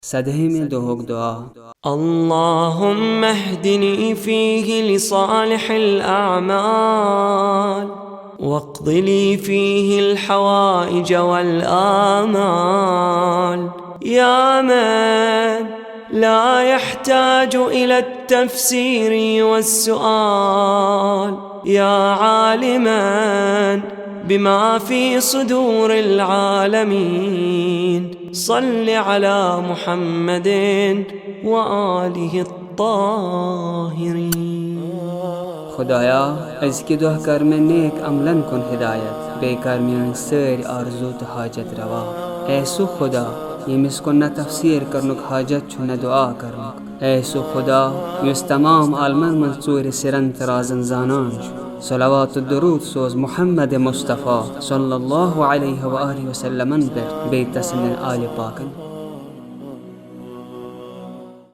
سدهم دوهك دعاء. اللهم اهدني فيه لصالح الأعمال، واقض لي فيه الحوائج والآمال، يا من لا يحتاج إلى التفسير والسؤال، يا عالما بما في صدور العالمين، صل على محمد وآله الطاهرين. خدایا از کی دوه کر میں نیک عملن کن ہدایت، بے کر میان سیر آرزو تو حاجت روا. ایسو خدا یمس کو نہ تفسیر کرنک حاجت چھو نہ دعا کرنک. ایسو خدا یمس تمام عالمن منصور سرنت رازن زانان شو. صلوات الدرود سوز محمد مصطفى صلى الله عليه وآله وسلم بر بيت سن آل پاکن.